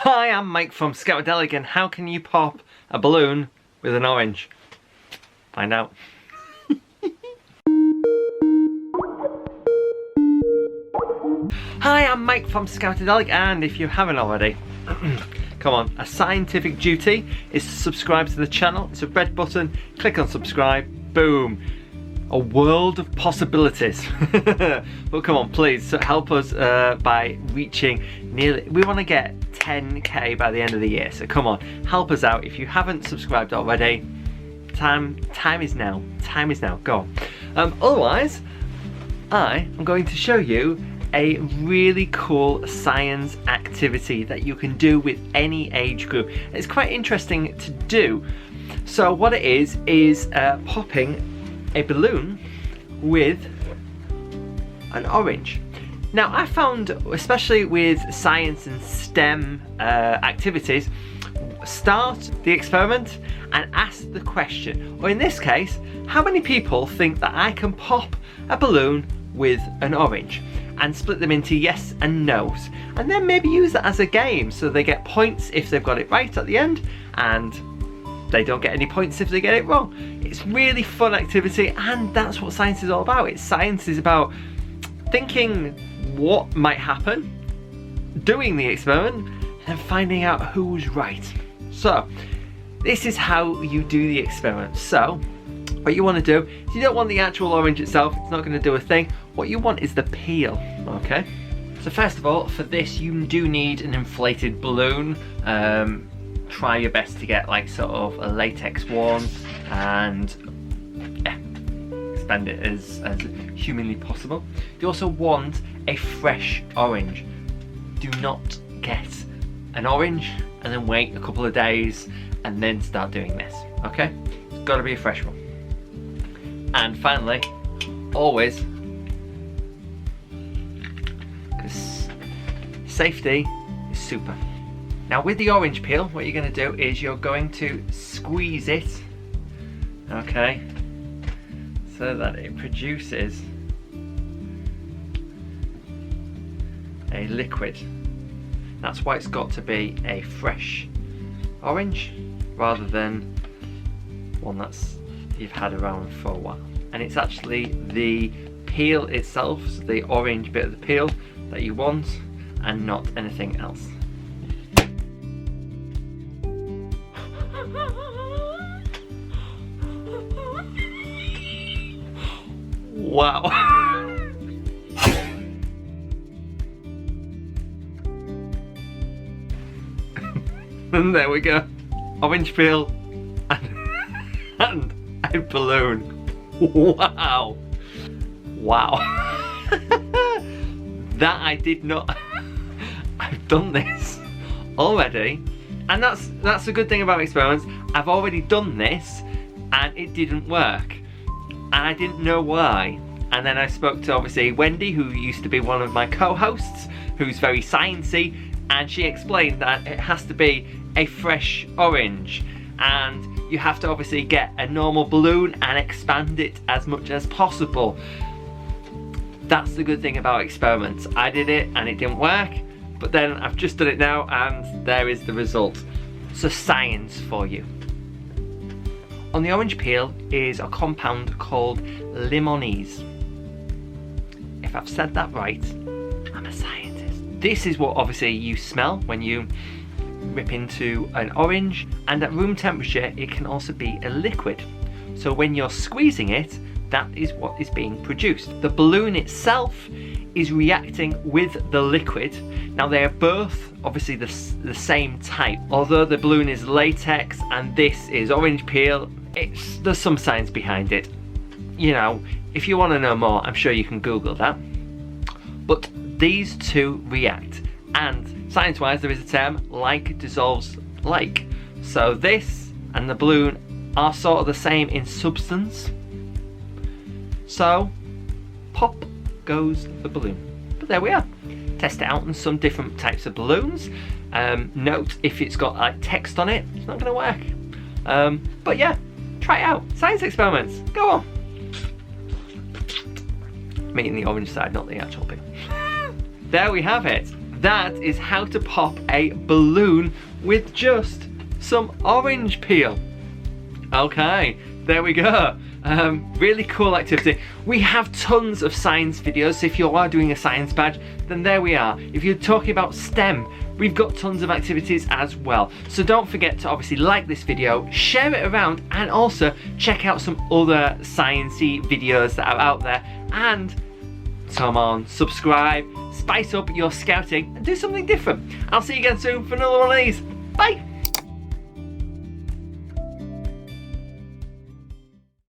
Hi, I'm Mike from Scoutadelic, and how can you pop a balloon with an orange? Find out. Hi, I'm Mike from Scoutadelic, and if you haven't already, come on, a scientific duty is to subscribe to the channel. It's a red button, click on subscribe, boom. A world of possibilities. But come on, please help us by reaching nearly, we want to get 10k by the end of the year, so come on, help us out. If you haven't subscribed already, time is now, go on. Otherwise, I am going to show you a really cool science activity that you can do with any age group. It's quite interesting to do. So what it is popping a balloon with an orange. Now I found, especially with science and STEM activities, start the experiment and ask the question, or in this case, how many people think that I can pop a balloon with an orange, and split them into yes and no's, and then maybe use that as a game so they get points if they've got it right at the end, and they don't get any points if they get it wrong. It's really fun activity, and that's what science is all about. Science is about thinking what might happen, doing the experiment, and finding out who's right. So this is how you do the experiment. So what you want to do is, you don't want the actual orange itself, it's not going to do a thing. What you want is the peel, okay? So first of all, for this you do need an inflated balloon. Try your best to get like sort of a latex one, and yeah, expand it as humanly possible. You also want a fresh orange. Do not get an orange and then wait a couple of days and then start doing this, okay? It's got to be a fresh one. And finally, always, because safety is super. Now with the orange peel, what you're going to do is you're going to squeeze it, okay, so that it produces a liquid. That's why it's got to be a fresh orange rather than one that's you've had around for a while. And it's actually the peel itself, so the orange bit of the peel, that you want, and not anything else. Wow. And there we go. Orange peel and a balloon. Wow. Wow. That I did not. I've done this already. And that's a good thing about experiments. I've already done this and it didn't work. And I didn't know why. And then I spoke to obviously Wendy, who used to be one of my co-hosts, who's very sciencey, and she explained that it has to be a fresh orange, and you have to obviously get a normal balloon and expand it as much as possible. That's the good thing about experiments. I did it and it didn't work, but then I've just done it now and there is the result. So science for you. On the orange peel is a compound called limonese. If I've said that right, I'm a scientist. This is what obviously you smell when you rip into an orange, and at room temperature it can also be a liquid. So when you're squeezing it, that is what is being produced. The balloon itself is reacting with the liquid. Now they are both obviously the same type. Although the balloon is latex and this is orange peel, there's some science behind it. You know, if you want to know more, I'm sure you can Google that. But these two react, and science-wise there is a term, like dissolves like. So this and the balloon are sort of the same in substance. So pop goes the balloon. But there we are. Test it out on some different types of balloons. Note if it's got like text on it, it's not going to work. But yeah, try it out. Science experiments. Go on. I'm eating the orange side, not the actual peel. There we have it. that is how to pop a balloon with just some orange peel. Okay, there we go. Really cool activity. We have tons of science videos, so if you are doing a science badge, then there we are. If you're talking about STEM, we've got tons of activities as well. So don't forget to obviously like this video, share it around, and also check out some other sciencey videos that are out there. And come on, subscribe, spice up your scouting, and do something different. I'll see you again soon for another one of these. Bye!